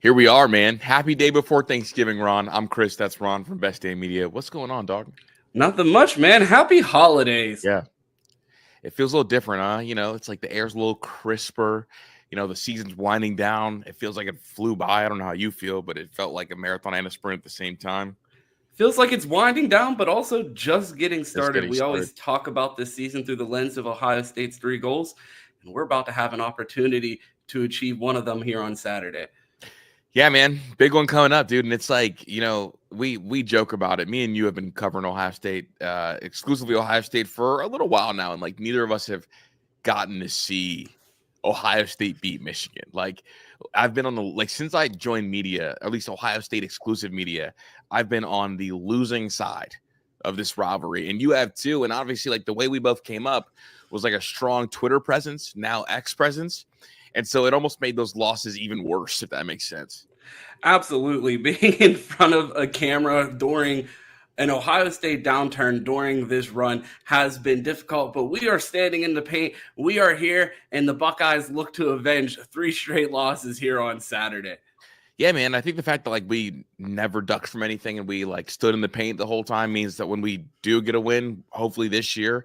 Here we are, man. Happy day before Thanksgiving, Ron. I'm Chris. That's Ron from Best Day Media. What's going on, dog? Nothing much, man. Happy holidays. Yeah. It feels a little different, huh? It's like the air's a little crisper. The season's winding down. It feels like it flew by. I don't know how you feel, but it felt like a marathon and a sprint at the same time. Feels like it's winding down, but also just getting Just started. getting We started. always talk about this season through the lens of Ohio State's 3 goals, and we're about to have an opportunity to achieve one of them here on Saturday. Yeah, man. Big one coming up, dude. And it's like, we joke about it. Me and you have been covering Ohio State, exclusively Ohio State for a little while now. And like neither of us have gotten to see Ohio State beat Michigan. Like I've been on since I joined media, at least Ohio State exclusive media, I've been on the losing side of this rivalry. And you have too. And obviously, like the way we both came up was like a strong Twitter presence, now X presence. And so it almost made those losses even worse, if that makes sense. Absolutely. Being in front of a camera during an Ohio State downturn during this run has been difficult, but we are standing in the paint. We are here, and the Buckeyes look to avenge 3 straight losses here on Saturday. Yeah, man. I think the fact that like we never ducked from anything and we like stood in the paint the whole time means that when we do get a win, hopefully this year,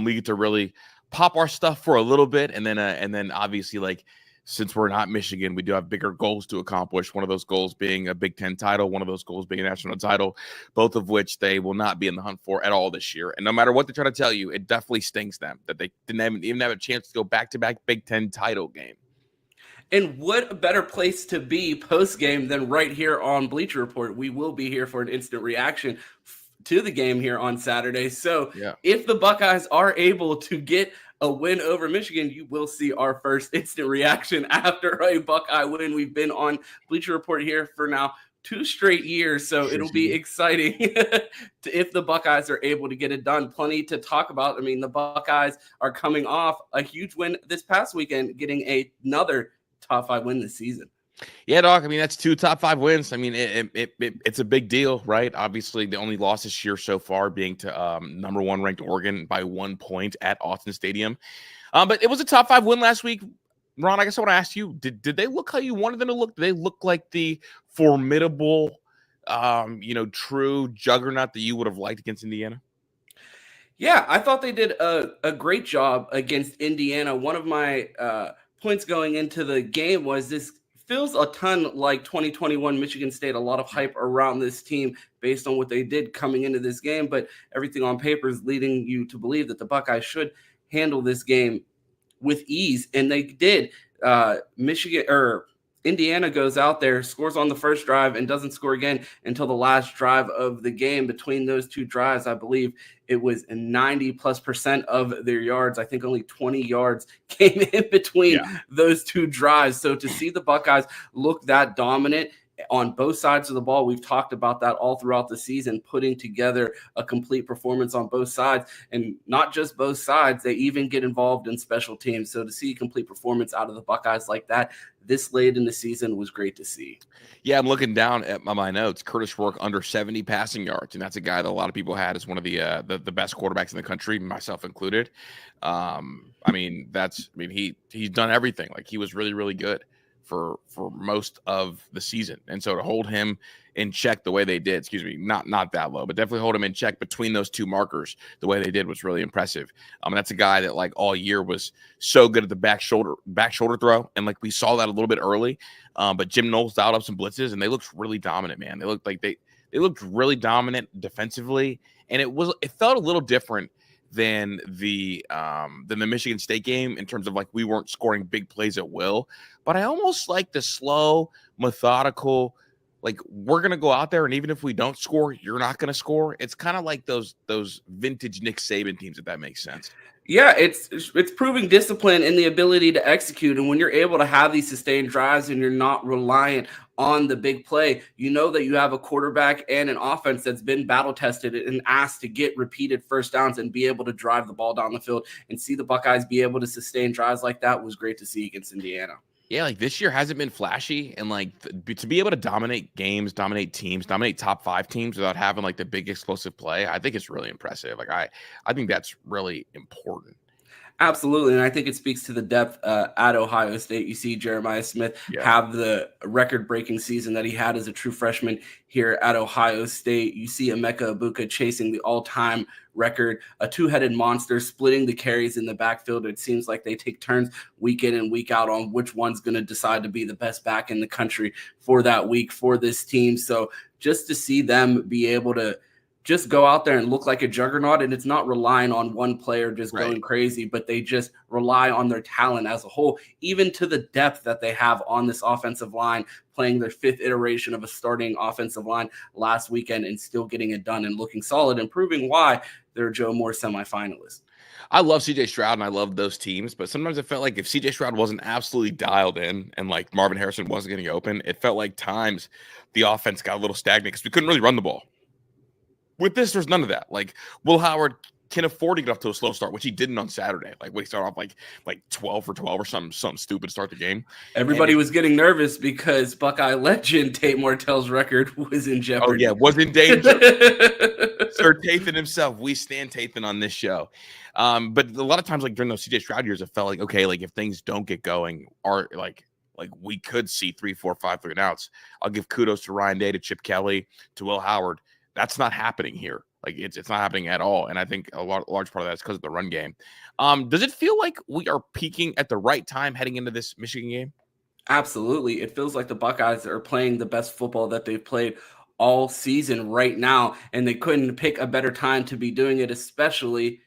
we get to really pop our stuff for a little bit, and then obviously like since we're not Michigan, we do have bigger goals to accomplish. One of those goals being a Big Ten title, one of those goals being a national title, both of which they will not be in the hunt for at all this year. And no matter what they try to tell you, it definitely stings them that they didn't even have a chance to go back-to-back Big Ten title game. And what a better place to be post game than right here on Bleacher Report. We will be here for an instant reaction to the game here on Saturday. So Yeah. if the Buckeyes are able to get a win over Michigan, you will see our first instant reaction after a Buckeye win. We've been on Bleacher Report here for now 2 straight years, so it'll be exciting if the Buckeyes are able to get it done. Plenty to talk about. I mean, the Buckeyes are coming off a huge win this past weekend, getting another top 5 win this season. Yeah, dog. I mean, that's 2 top 5 wins. I mean, it's a big deal, right? Obviously, the only loss this year so far being to number 1 ranked Oregon by 1 point at Austin Stadium. But it was a top 5 win last week. Ron, I guess I want to ask you, did they look how you wanted them to look? Did they look like the formidable, true juggernaut that you would have liked against Indiana? Yeah, I thought they did a great job against Indiana. One of my points going into the game was this feels a ton like 2021 Michigan State. A lot of hype around this team based on what they did coming into this game, but everything on paper is leading you to believe that the Buckeyes should handle this game with ease, and they did. Indiana goes out there, scores on the first drive, and doesn't score again until the last drive of the game. Between those 2 drives, I believe it was 90+% of their yards. I think only 20 yards came in between those 2 drives. So to see the Buckeyes look that dominant on both sides of the ball, we've talked about that all throughout the season, putting together a complete performance on both sides, and not just both sides, they even get involved in special teams. So to see a complete performance out of the Buckeyes like that this late in the season was great to see. Yeah, I'm looking down at my notes. Curtis Rourke under 70 passing yards, and that's a guy that a lot of people had as one of the best quarterbacks in the country, myself included. He's done everything. Like he was really, really good for most of the season. And so to hold him in check the way they did, not that low, but definitely hold him in check between those 2 markers the way they did was really impressive. That's a guy that like all year was so good at the back shoulder throw. And like we saw that a little bit early. But Jim Knowles dialed up some blitzes and they looked really dominant, man. They looked like they looked really dominant defensively. And it felt a little different than the Michigan State game in terms of like we weren't scoring big plays at will, but I almost like the slow, methodical, like we're gonna go out there and even if we don't score, you're not gonna score. It's kind of like those vintage Nick Saban teams, if that makes sense. Yeah, it's proving discipline and the ability to execute. And when you're able to have these sustained drives and you're not reliant on the big play, you know that you have a quarterback and an offense that's been battle tested and asked to get repeated first downs and be able to drive the ball down the field. And see the Buckeyes be able to sustain drives like that was great to see against Indiana. Yeah, like this year hasn't been flashy, and like to be able to dominate games, dominate teams, dominate top 5 teams without having like the big explosive play, I think it's really impressive. Like I think that's really important. Absolutely, and I think it speaks to the depth at Ohio State. You see Jeremiah Smith have the record-breaking season that he had as a true freshman here at Ohio State. You see Emeka Ibuka chasing the all-time record, a two-headed monster splitting the carries in the backfield. It seems like they take turns week in and week out on which one's going to decide to be the best back in the country for that week for this team. So just to see them be able to just go out there and look like a juggernaut, and it's not relying on one player just going crazy, but they just rely on their talent as a whole, even to the depth that they have on this offensive line, playing their fifth iteration of a starting offensive line last weekend and still getting it done and looking solid and proving why they're Joe Moore semifinalists. I love CJ Stroud and I love those teams, but sometimes it felt like if CJ Stroud wasn't absolutely dialed in and like Marvin Harrison wasn't getting open, it felt like times the offense got a little stagnant because we couldn't really run the ball. With this, there's none of that. Like, Will Howard can afford to get off to a slow start, which he didn't on Saturday. Like, when he started off like 12 for 12 or something stupid to start the game. Everybody was getting nervous because Buckeye legend Tate Martell's record was in jeopardy. Oh, yeah, was in danger. Sir Tathan himself. We stand Tathan on this show. But a lot of times, like during those CJ Stroud years, it felt like, okay, like if things don't get going, or like we could see 3, 4, 5 3-and-outs. I'll give kudos to Ryan Day, to Chip Kelly, to Will Howard. That's not happening here. Like it's not happening at all. And I think a large part of that is because of the run game. Does it feel like we are peaking at the right time heading into this Michigan game? Absolutely. It feels like the Buckeyes are playing the best football that they've played all season right now. And they couldn't pick a better time to be doing it, especially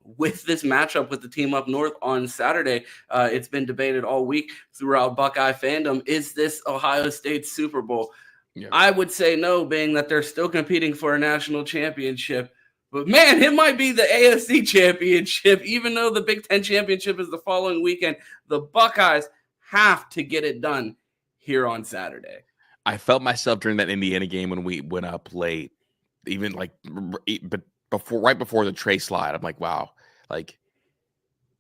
with this matchup with the team up north on Saturday. It's been debated all week throughout Buckeye fandom. Is this Ohio State Super Bowl? Yeah. I would say no, being that they're still competing for a national championship. But, man, it might be the AFC championship, even though the Big Ten championship is the following weekend. The Buckeyes have to get it done here on Saturday. I felt myself during that Indiana game when we went up late, even but right before the Trey slide, I'm like, wow, like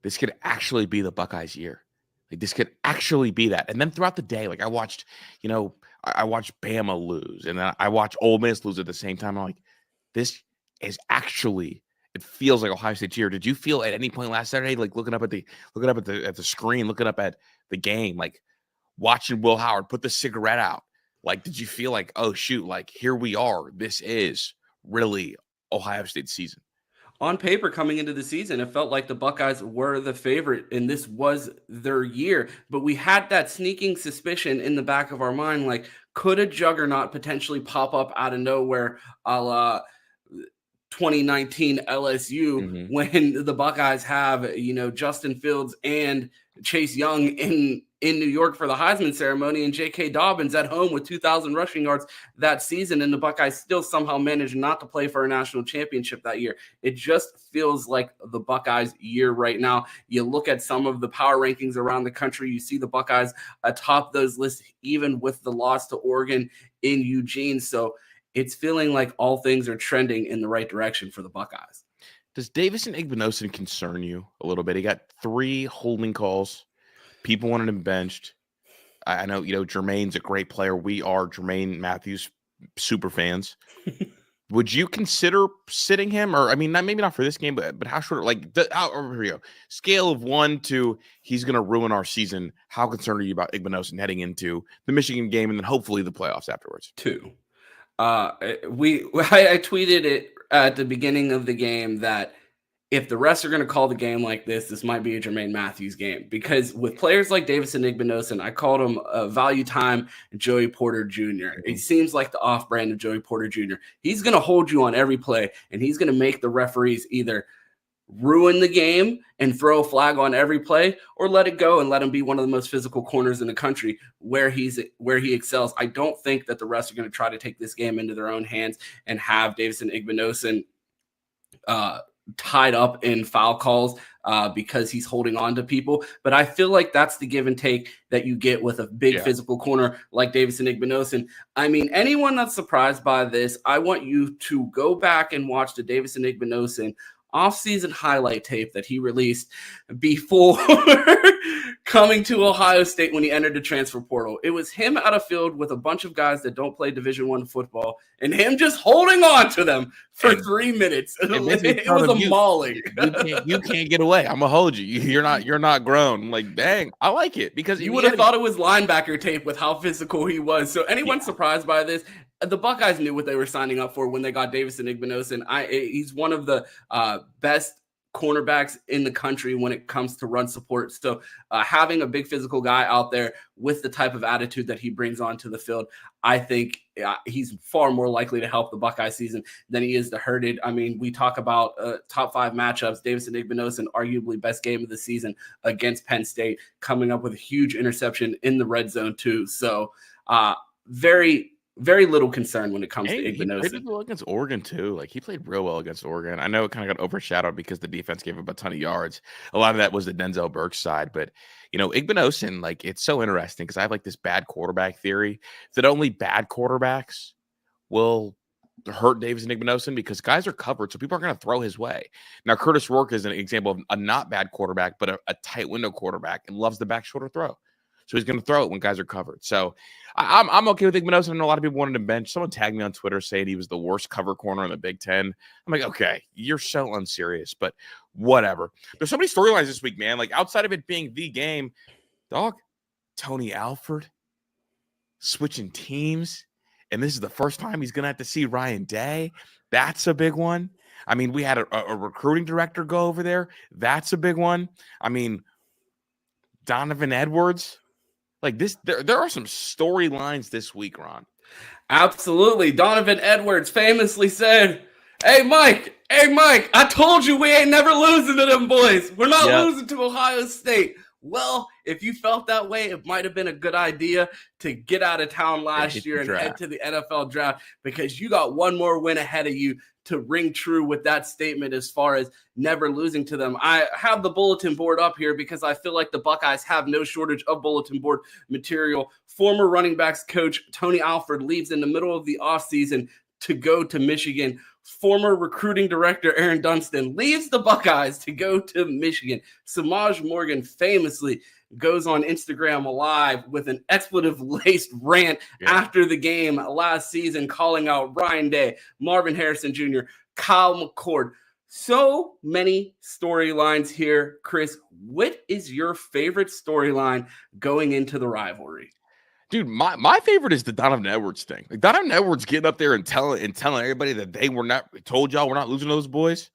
this could actually be the Buckeyes' year. Like this could actually be that. And then throughout the day, like I watched Bama lose, and then I watched Ole Miss lose at the same time. I'm like, this is actually, it feels like Ohio State's year. Did you feel at any point last Saturday, like looking up at the screen, looking up at the game, like watching Will Howard put the cigarette out? Like, did you feel like, oh shoot, like here we are. This is really Ohio State's season. On paper, coming into the season, it felt like the Buckeyes were the favorite, and this was their year. But we had that sneaking suspicion in the back of our mind, like, could a juggernaut potentially pop up out of nowhere, a la 2019 LSU, when the Buckeyes have, Justin Fields and Chase Young in New York for the Heisman ceremony, and J.K. Dobbins at home with 2,000 rushing yards that season, and the Buckeyes still somehow managed not to play for a national championship that year. It just feels like the Buckeyes' year right now. You look at some of the power rankings around the country, you see the Buckeyes atop those lists, even with the loss to Oregon in Eugene. So it's feeling like all things are trending in the right direction for the Buckeyes. Does Davison Igbinosun concern you a little bit? He got 3 holding calls. People wanted him benched. I know, Jermaine's a great player. We are Jermaine Matthews super fans. Would you consider sitting him? Or, I mean, maybe not for this game, but how short, here we go. Scale of 1 to he's going to ruin our season. How concerned are you about Igbinosun heading into the Michigan game and then hopefully the playoffs afterwards? 2. I tweeted it at the beginning of the game that if the refs are going to call the game like this might be a Jermaine Matthews game, because with players like Davison Igbinosun, I called him a value time Joey Porter Jr. He seems like the off-brand of Joey Porter Jr. He's going to hold you on every play, and he's going to make the referees either ruin the game and throw a flag on every play, or let it go and let him be one of the most physical corners in the country where he excels. I don't think that the refs are going to try to take this game into their own hands and have Davison Igbinosun tied up in foul calls because he's holding on to people. But I feel like that's the give and take that you get with a big physical corner like Davison Igbinosun. I mean, anyone that's surprised by this, I want you to go back and watch the Davison Igbinosun off-season highlight tape that he released before coming to Ohio State when he entered the transfer portal. It was him out of field with a bunch of guys that don't play Division I football, and him just holding on to them for 3 minutes. It was a mauling. You can't get away. I'm gonna hold you. You're not grown. I'm like, dang, I like it because you would have thought it was linebacker tape with how physical he was. So anyone surprised by this? The Buckeyes knew what they were signing up for when they got Davison Igbinosun. He's one of the best cornerbacks in the country when it comes to run support. So having a big physical guy out there with the type of attitude that he brings onto the field, I think he's far more likely to help the Buckeye season than he is to hurt it. I mean, we talk about top 5 matchups. Davison Igbinosun, arguably best game of the season against Penn State, coming up with a huge interception in the red zone too. So very little concern when it comes to Igbinosun. He played well against Oregon too. Like, he played real well against Oregon. I know it kind of got overshadowed because the defense gave him a ton of yards. A lot of that was the Denzel Burke side, but Igbinosun, like, it's so interesting because I have like this bad quarterback theory that only bad quarterbacks will hurt Davison Igbinosun because guys are covered, so people are going to throw his way. Now, Curtis Rourke is an example of a not bad quarterback, but a tight window quarterback and loves the back shoulder throw. So he's going to throw it when guys are covered. So I'm okay with Igbinosun. I know a lot of people wanted him bench. Someone tagged me on Twitter saying he was the worst cover corner in the Big Ten. I'm like, okay, you're so unserious, but whatever. There's so many storylines this week, man. Like, outside of it being the game, dog, Tony Alford switching teams. And this is the first time he's going to have to see Ryan Day. That's a big one. I mean, we had a recruiting director go over there. That's a big one. I mean, Donovan Edwards. Like this, there are some storylines this week, Ron. Absolutely. Donovan Edwards famously said, hey, Mike, I told you we ain't never losing to them boys. We're not losing to Ohio State. Well, if you felt that way, it might have been a good idea to get out of town last year and head to the NFL draft because you got one more win ahead of you to ring true with that statement as far as never losing to them. I have the bulletin board up here because I feel like the Buckeyes have no shortage of bulletin board material. Former running backs coach Tony Alford leaves in the middle of the offseason to go to Michigan. Former recruiting director Aaron Dunston leaves the Buckeyes to go to Michigan. Samaj Morgan famously goes on Instagram Live with an expletive-laced rant after the game last season, calling out Ryan Day, Marvin Harrison Jr., Kyle McCord. So many storylines here. Chris, what is your favorite storyline going into the rivalry? Dude, my favorite is the Donovan Edwards thing. Like, Donovan Edwards getting up there and telling everybody that they were not told y'all we're not losing those boys,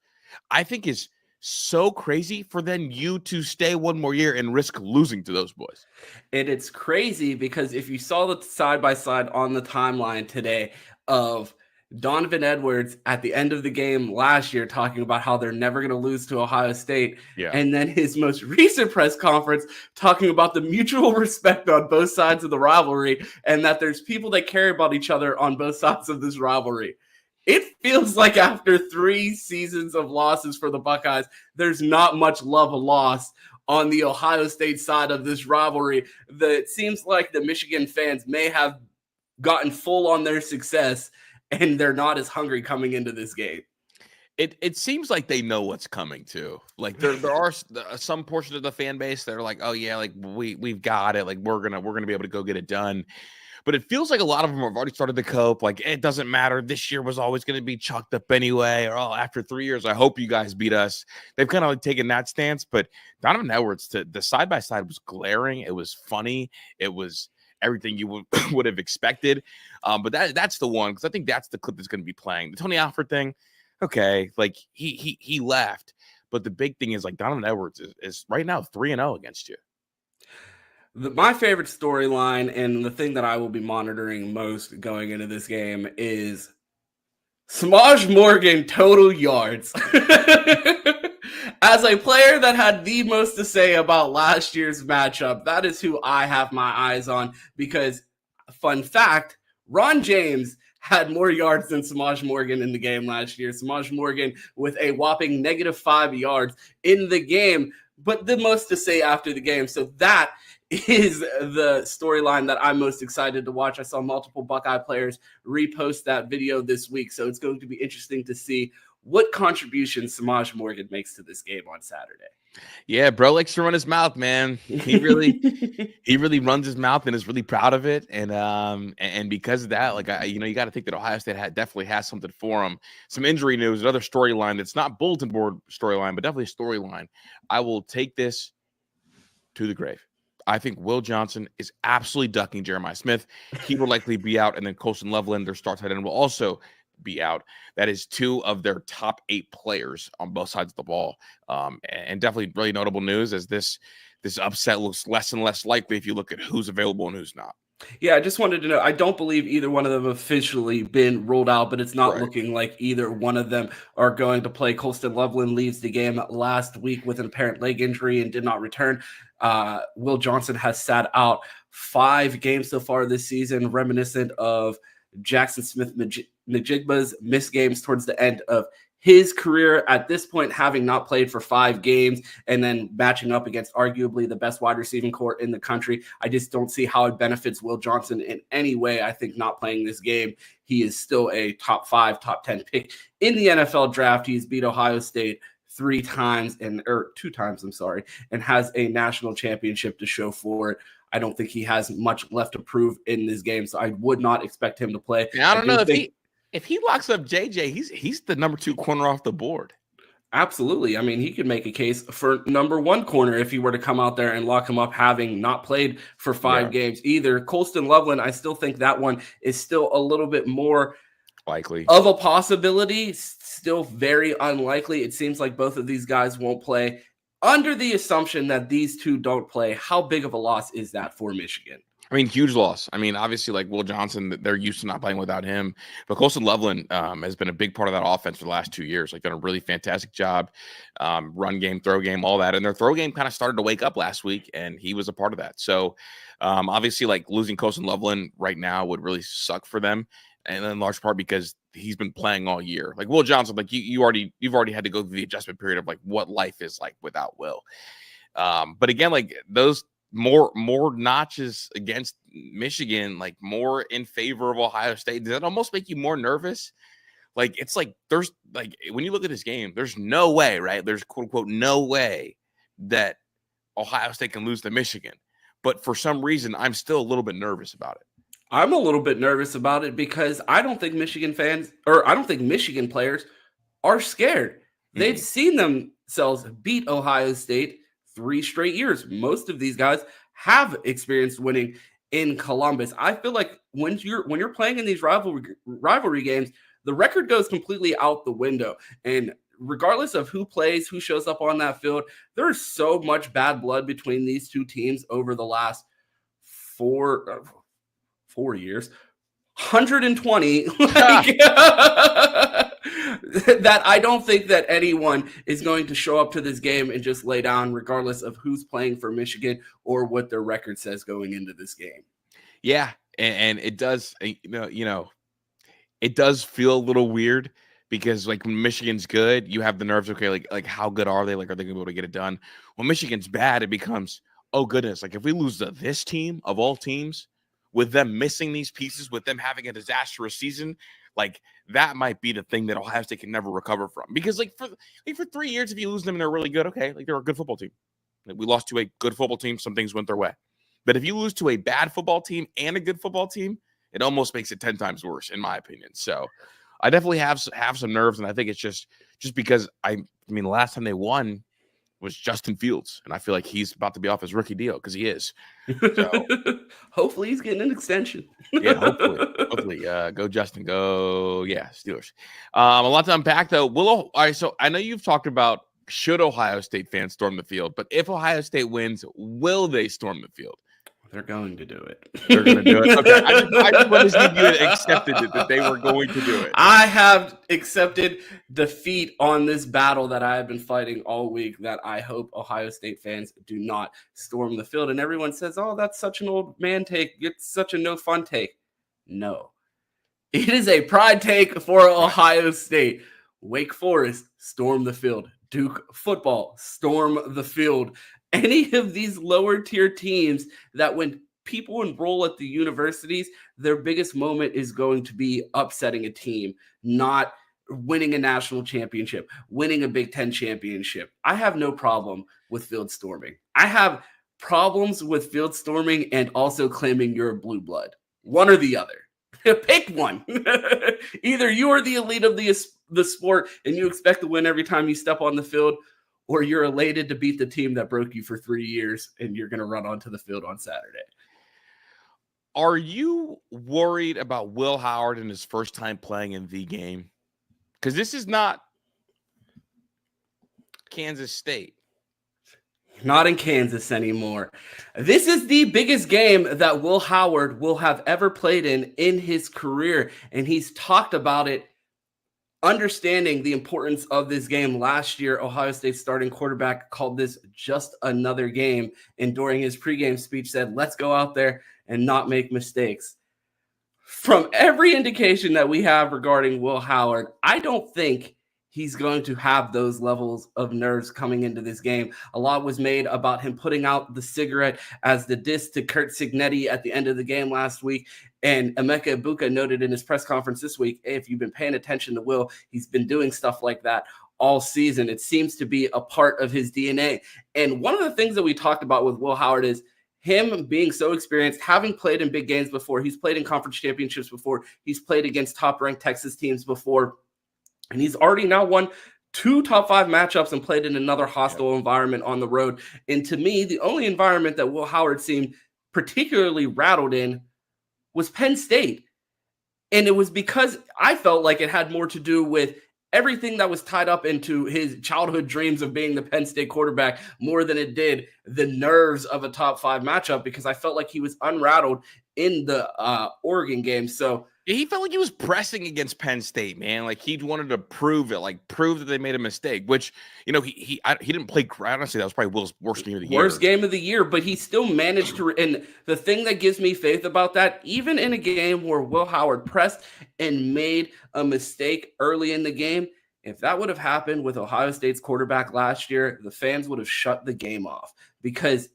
I think is so crazy for then you to stay one more year and risk losing to those boys. And it's crazy because if you saw the side-by-side on the timeline today of Donovan Edwards at the end of the game last year talking about how they're never going to lose to Ohio State. Yeah. And then his most recent press conference talking about the mutual respect on both sides of the rivalry and that there's people that care about each other on both sides of this rivalry. It feels like after 3 seasons of losses for the Buckeyes, there's not much love lost on the Ohio State side of this rivalry. It seems like the Michigan fans may have gotten full on their success and they're not as hungry coming into this game. It seems like they know what's coming too. Like there are some portions of the fan base that are like, oh yeah, like we've got it. Like we're gonna be able to go get it done. But it feels like a lot of them have already started to cope. Like, it doesn't matter. This year was always going to be chalked up anyway. Or, after 3 years, I hope you guys beat us. They've kind of like taken that stance. But Donovan Edwards, the side-by-side was glaring. It was funny. It was everything you would have expected. But that's the one, because I think that's the clip that's going to be playing. The Tony Alford thing, okay, like he left. But the big thing is, like, Donovan Edwards is right now 3-0 against you. My favorite storyline and the thing that I will be monitoring most going into this game is Samaj Morgan total yards. As a player that had the most to say about last year's matchup, that is who I have my eyes on because, fun fact, Ron James had more yards than Samaj Morgan in the game last year. Samaj Morgan with a whopping -5 yards in the game, but the most to say after the game. So that is the storyline that I'm most excited to watch. I saw multiple Buckeye players repost that video this week, so it's going to be interesting to see what contribution Samaj Morgan makes to this game on Saturday. Yeah, bro likes to run his mouth, man. He really runs his mouth and is really proud of it. And because of that, like you got to think that Ohio State definitely has something for him. Some injury news, another storyline that's not bulletin board storyline, but definitely a storyline. I will take this to the grave. I think Will Johnson is absolutely ducking Jeremiah Smith. He will likely be out, and then Colston Loveland, their star tight end, will also be out. That is 2 of their top 8 players on both sides of the ball, and definitely really notable news as this upset looks less and less likely if you look at who's available and who's not. Yeah, I just wanted to know. I don't believe either one of them officially been ruled out, but it's not looking like either one of them are going to play. Colston Loveland leaves the game last week with an apparent leg injury and did not return. Will Johnson has sat out 5 games so far this season, reminiscent of Jackson Smith-Njigba's missed games towards the end of his career, at this point having not played for 5 games and then matching up against arguably the best wide receiving core in the country. I just don't see how it benefits Will Johnson in any way. I think not playing this game, he is still a top 5, top 10 pick in the NFL draft. He's beat Ohio State 2 times, and has a national championship to show for it. I don't think he has much left to prove in this game, so I would not expect him to play. I don't know if he locks up JJ, he's the number 2 corner off the board. Absolutely. I mean, he could make a case for number 1 corner if he were to come out there and lock him up, having not played for 5 games either. Colston Loveland, I still think that one is still a little bit more likely of a possibility, still very unlikely. It seems like both of these guys won't play. Under the assumption that these 2 don't play, how big of a loss is that for Michigan? I mean, huge loss. I mean, obviously, like Will Johnson, they're used to not playing without him. But Colston Loveland has been a big part of that offense for the last 2 years. Like, done a really fantastic job, run game, throw game, all that. And their throw game kind of started to wake up last week, and he was a part of that. So, obviously, like losing Colston Loveland right now would really suck for them, and in large part because he's been playing all year. Like Will Johnson, like you've already had to go through the adjustment period of like what life is like without Will. But again, like those more notches against Michigan, like more in favor of Ohio State. Does that almost make you more nervous? Like it's like there's like when you look at this game, there's no way, right? There's quote unquote no way that Ohio State can lose to Michigan. But for some reason, I'm still a little bit nervous about it. I'm a little bit nervous about it because I don't think Michigan players are scared. They've seen themselves beat Ohio State 3 straight years. Most of these guys have experienced winning in Columbus. I feel like when you're playing in these rivalry games, the record goes completely out the window. And regardless of who plays, who shows up on that field, there's so much bad blood between these 2 teams over the last 4 years, 120, that I don't think that anyone is going to show up to this game and just lay down, regardless of who's playing for Michigan or what their record says going into this game. Yeah, and it does, it does feel a little weird because like when Michigan's good, you have the nerves. Okay, like how good are they? Like, are they gonna be able to get it done? When Michigan's bad, it becomes, oh goodness, like if we lose to this team of all teams, with them missing these pieces, with them having a disastrous season, like that might be the thing that Ohio State can never recover from. Because like for 3 years, if you lose them and they're really good, okay, like they're a good football team. Like, we lost to a good football team, some things went their way. But if you lose to a bad football team and a good football team, it almost makes it 10 times worse, in my opinion. So I definitely have some nerves, and I think it's just because I mean the last time they won was Justin Fields, and I feel like he's about to be off his rookie deal because he is. So hopefully he's getting an extension. Yeah, hopefully. Go Justin. Go, yeah, Steelers. A lot to unpack though. All right, so I know you've talked about should Ohio State fans storm the field, but if Ohio State wins, will they storm the field? They're going to do it. They're going to do it. Okay, I just wanted to see if you had accepted it, that they were going to do it. I have accepted defeat on this battle that I have been fighting all week, that I hope Ohio State fans do not storm the field. And everyone says, oh, that's such an old man take. It's such a no fun take. No. It is a pride take for Ohio State. Wake Forest, storm the field. Duke football, storm the field. Any of these lower tier teams that when people enroll at the universities, their biggest moment is going to be upsetting a team, not winning a national championship, winning a Big Ten championship. I have no problem with field storming. I have problems with field storming and also claiming you're a blue blood. One or the other. Pick one. Either you are the elite of the sport and you expect to win every time you step on the field, or you're elated to beat the team that broke you for 3 years and you're going to run onto the field on Saturday. Are you worried about Will Howard in his first time playing in the game? Because this is not Kansas State. Not in Kansas anymore. This is the biggest game that Will Howard will have ever played in his career, and he's talked about it, understanding the importance of this game. Last year, Ohio State starting quarterback called this just another game, and during his pregame speech said, let's go out there and not make mistakes. From every indication that we have regarding Will Howard, I don't think he's going to have those levels of nerves coming into this game. A lot was made about him putting out the cigarette as the diss to Kurt Cignetti at the end of the game last week. And Emeka Egbuka noted in his press conference this week, hey, if you've been paying attention to Will, he's been doing stuff like that all season. It seems to be a part of his DNA. And one of the things that we talked about with Will Howard is him being so experienced, having played in big games before. He's played in conference championships before. He's played against top-ranked Texas teams before. And he's already now won 2 top 5 matchups and played in another hostile environment on the road. And to me, the only environment that Will Howard seemed particularly rattled in was Penn State. And it was because I felt like it had more to do with everything that was tied up into his childhood dreams of being the Penn State quarterback more than it did the nerves of a top 5 matchup, because I felt like he was unrattled in the Oregon game. So he felt like he was pressing against Penn State, man. Like he wanted to prove it, like prove that they made a mistake, which, you know, he didn't play. Honestly, that was probably Will's worst game of the year. Worst game of the year, but he still managed to. And the thing that gives me faith about that, even in a game where Will Howard pressed and made a mistake early in the game, if that would have happened with Ohio State's quarterback last year, the fans would have shut the game off, because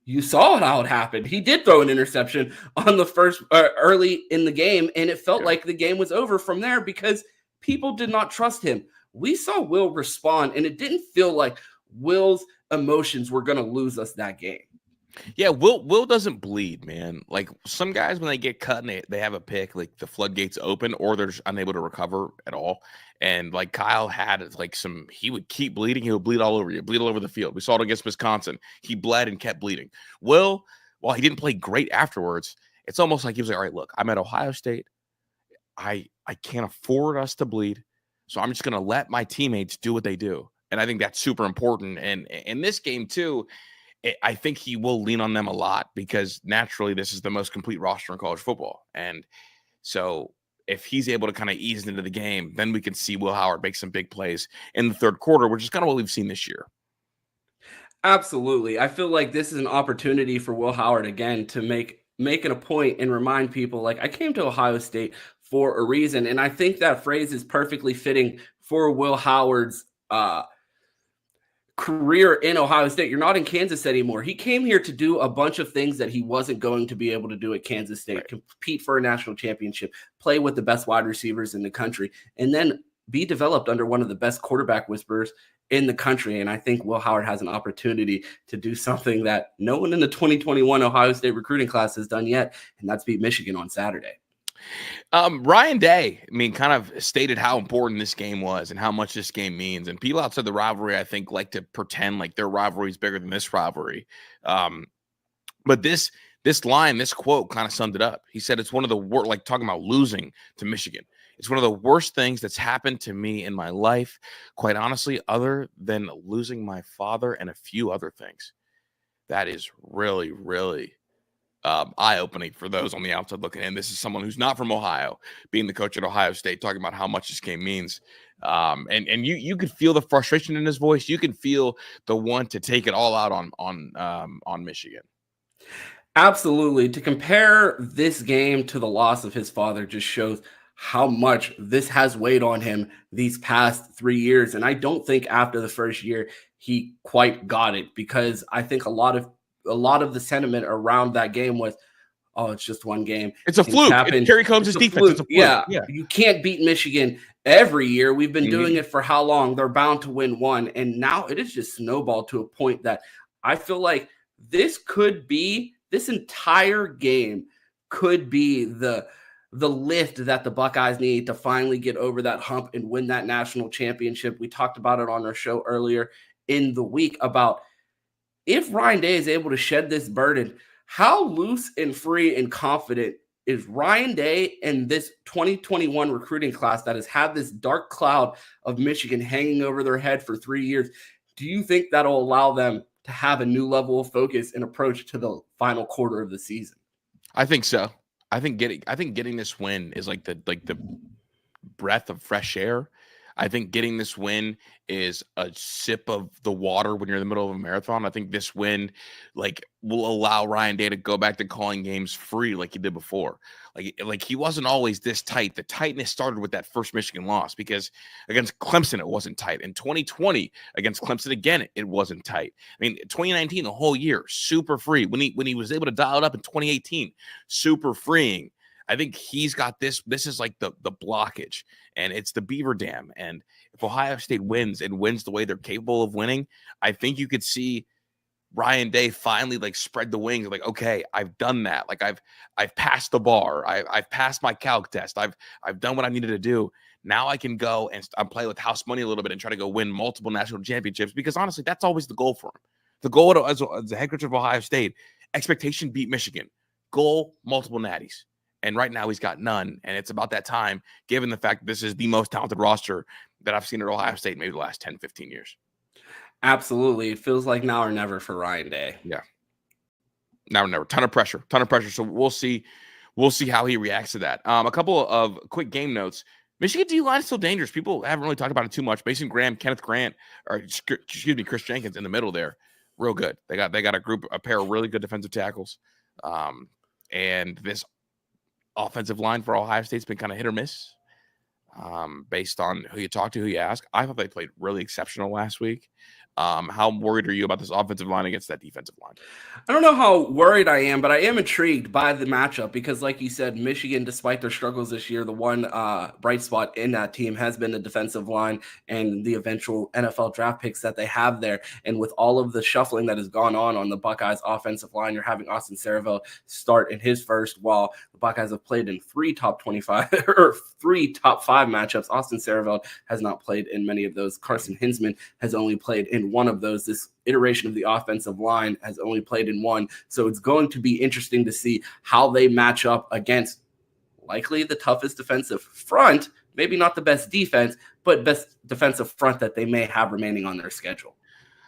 you saw how it happened. He did throw an interception on the first early in the game, and it felt like the game was over from there because people did not trust him. We saw Will respond, and it didn't feel like Will's emotions were going to lose us that game. Yeah, Will doesn't bleed, man. Like some guys, when they get cut and they have a pick, like the floodgates open, or they're just unable to recover at all. And like Kyle had like he would keep bleeding. He would bleed all over you, bleed all over the field. We saw it against Wisconsin. He bled and kept bleeding. Will, while he didn't play great afterwards, it's almost like he was like, all right, look, I'm at Ohio State. I can't afford us to bleed. So I'm just going to let my teammates do what they do. And I think that's super important. And in this game too, I think he will lean on them a lot, because naturally this is the most complete roster in college football. And so if he's able to kind of ease into the game, then we can see Will Howard make some big plays in the third quarter, which is kind of what we've seen this year. Absolutely. I feel like this is an opportunity for Will Howard again to make it a point and remind people, like, I came to Ohio State for a reason. And I think that phrase is perfectly fitting for Will Howard's career in Ohio State. You're not in Kansas anymore. He came here to do a bunch of things that he wasn't going to be able to do at Kansas State, right. Compete for a national championship, play with the best wide receivers in the country, and then be developed under one of the best quarterback whisperers in the country. And I think Will Howard has an opportunity to do something that no one in the 2021 Ohio State recruiting class has done yet, and that's beat Michigan on Saturday. Ryan Day, I mean, kind of stated how important this game was and how much this game means. And people outside the rivalry, I think, like to pretend like their rivalry is bigger than this rivalry. But this line, this quote kind of summed it up. He said, it's one of the worst, like talking about losing to Michigan. It's one of the worst things that's happened to me in my life, quite honestly, other than losing my father and a few other things. That is really, really eye-opening for those on the outside looking in. This is someone who's not from Ohio, being the coach at Ohio State, talking about how much this game means. And you could feel the frustration in his voice. You can feel the want to take it all out on Michigan. Absolutely. To compare this game to the loss of his father just shows how much this has weighed on him these past 3 years. And I don't think after the first year he quite got it, because I think a lot of the sentiment around that game was, oh, it's just one game. It's a fluke. It's Kerry Combs' defense. Fluke. It's a fluke. Yeah. You can't beat Michigan every year. We've been doing it for how long? They're bound to win one. And now it is just snowballed to a point that I feel like this entire game could be the lift that the Buckeyes need to finally get over that hump and win that national championship. We talked about it on our show earlier in the week about if Ryan Day is able to shed this burden, how loose and free and confident is Ryan Day and this 2021 recruiting class that has had this dark cloud of Michigan hanging over their head for 3 years? Do you think that'll allow them to have a new level of focus and approach to the final quarter of the season? I think so. I think getting this win is like the breath of fresh air. I think getting this win is a sip of the water when you're in the middle of a marathon. I think this win will allow Ryan Day to go back to calling games free like he did before. Like he wasn't always this tight. The tightness started with that first Michigan loss because against Clemson it wasn't tight. In 2020 against Clemson again it wasn't tight. I mean 2019 the whole year super free. When he was able to dial it up in 2018 super freeing. I think he's got this. This is like the blockage, and it's the Beaver Dam. And if Ohio State wins and wins the way they're capable of winning, I think you could see Ryan Day finally spread the wings. Like, okay, I've done that. Like I've passed the bar. I've passed my calc test. I've done what I needed to do. Now I can go and I'm playing with house money a little bit and try to go win multiple national championships because honestly, that's always the goal for him. The goal as the head coach of Ohio State, expectation beat Michigan. Goal, multiple natties. And right now he's got none. And it's about that time, given the fact that this is the most talented roster that I've seen at Ohio State maybe the last 10, 15 years. Absolutely. It feels like now or never for Ryan Day. Yeah. Now or never. Ton of pressure. So we'll see how he reacts to that. A couple of quick game notes. Michigan D-line is still dangerous. People haven't really talked about it too much. Mason Graham, Kenneth Grant, Chris Jenkins in the middle there. Real good. They got a pair of really good defensive tackles. And this offensive line for Ohio State's been kind of hit or miss based on who you talk to, who you ask. I thought they played really exceptional last week. How worried are you about this offensive line against that defensive line? I don't know how worried I am, but I am intrigued by the matchup because, like you said, Michigan, despite their struggles this year, the one bright spot in that team has been the defensive line and the eventual NFL draft picks that they have there. And with all of the shuffling that has gone on the Buckeyes offensive line, you're having Austin Cereville start in his first, while the Buckeyes have played in 3 top 25 or 3 top 5 matchups. Austin Cereville has not played in many of those. Carson Hinsman has only played in one of those. This iteration of the offensive line has only played in one. So it's going to be interesting to see how they match up against likely the toughest defensive front, maybe not the best defense, but best defensive front that they may have remaining on their schedule.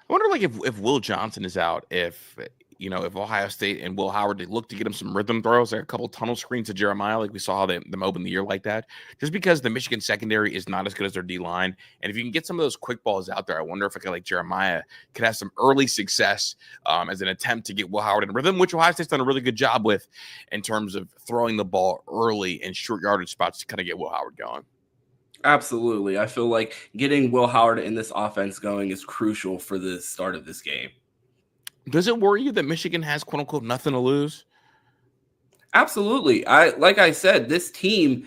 I wonder if Will Johnson is out, if Ohio State and Will Howard, they look to get him some rhythm throws, like a couple tunnel screens to Jeremiah, like we saw them open the year like that, just because the Michigan secondary is not as good as their D-line. And if you can get some of those quick balls out there, I wonder if a guy like Jeremiah could have some early success as an attempt to get Will Howard in rhythm, which Ohio State's done a really good job with in terms of throwing the ball early in short yardage spots to kind of get Will Howard going. Absolutely. I feel like getting Will Howard in this offense going is crucial for the start of this game. Does it worry you that Michigan has, quote unquote, nothing to lose? Absolutely. Like I said, this team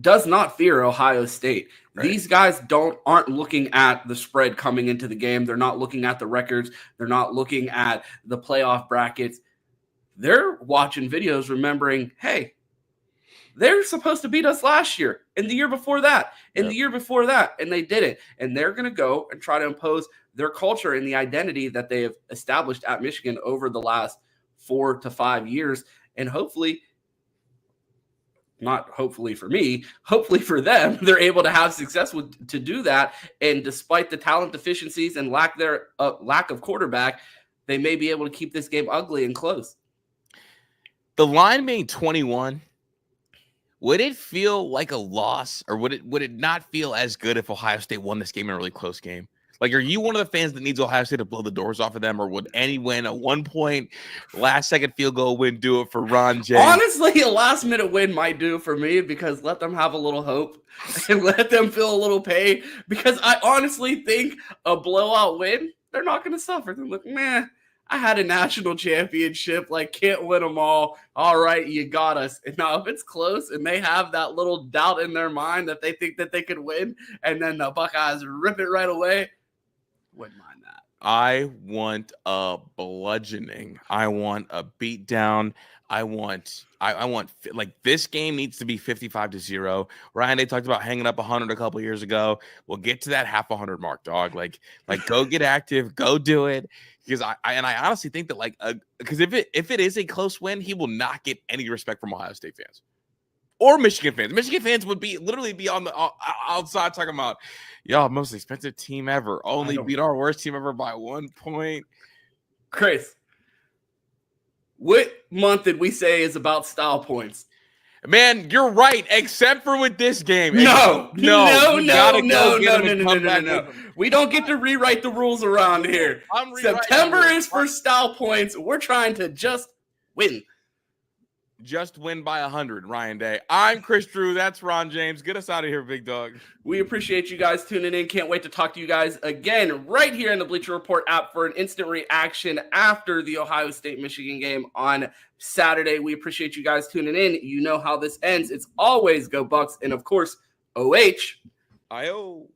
does not fear Ohio State. Right. These guys aren't looking at the spread coming into the game. They're not looking at the records. They're not looking at the playoff brackets. They're watching videos, remembering, hey, they're supposed to beat us last year and the year before that and the year before that, and they didn't. And they're going to go and try to impose their culture and the identity that they have established at Michigan over the last 4 to 5 years. And hopefully, not hopefully for me, hopefully for them, they're able to have success to do that. And despite the talent deficiencies and lack of quarterback, they may be able to keep this game ugly and close. The line being 21, would it feel like a loss, or would it not feel as good if Ohio State won this game in a really close game? Like, are you one of the fans that needs Ohio State to blow the doors off of them, or would any win, a 1-point, last-second field goal win, do it for Ron James? Honestly, a last-minute win might do it for me, because let them have a little hope and let them feel a little pain, because I honestly think a blowout win, they're not going to suffer. They're like, man, I had a national championship, like can't win them all. All right, you got us. And now if it's close and they have that little doubt in their mind that they think that they could win, and then the Buckeyes rip it right away, wouldn't mind that. I want a bludgeoning. I want a beatdown. I want like this game needs to be 55-0. Ryan, they talked about hanging up 100 a couple years ago. We'll get to that half 100 mark, dog. Like go get active, go do it. Because I honestly think that because if it is a close win, he will not get any respect from Ohio State fans or Michigan fans. Michigan fans would literally be on the outside talking about, y'all, most expensive team ever. Only beat our worst team ever by 1 point. Chris, what month did we say is about style points? Man, you're right, except for with this game. No. We don't get to rewrite the rules around here. September is for style points. We're trying to just win. Just win by 100, Ryan Day. I'm Chris Drew. That's Ron James. Get us out of here, big dog. We appreciate you guys tuning in. Can't wait to talk to you guys again right here in the Bleacher Report app for an instant reaction after the Ohio State-Michigan game on Saturday. We appreciate you guys tuning in. You know how this ends. It's always go Bucks and, of course, OH. I-O.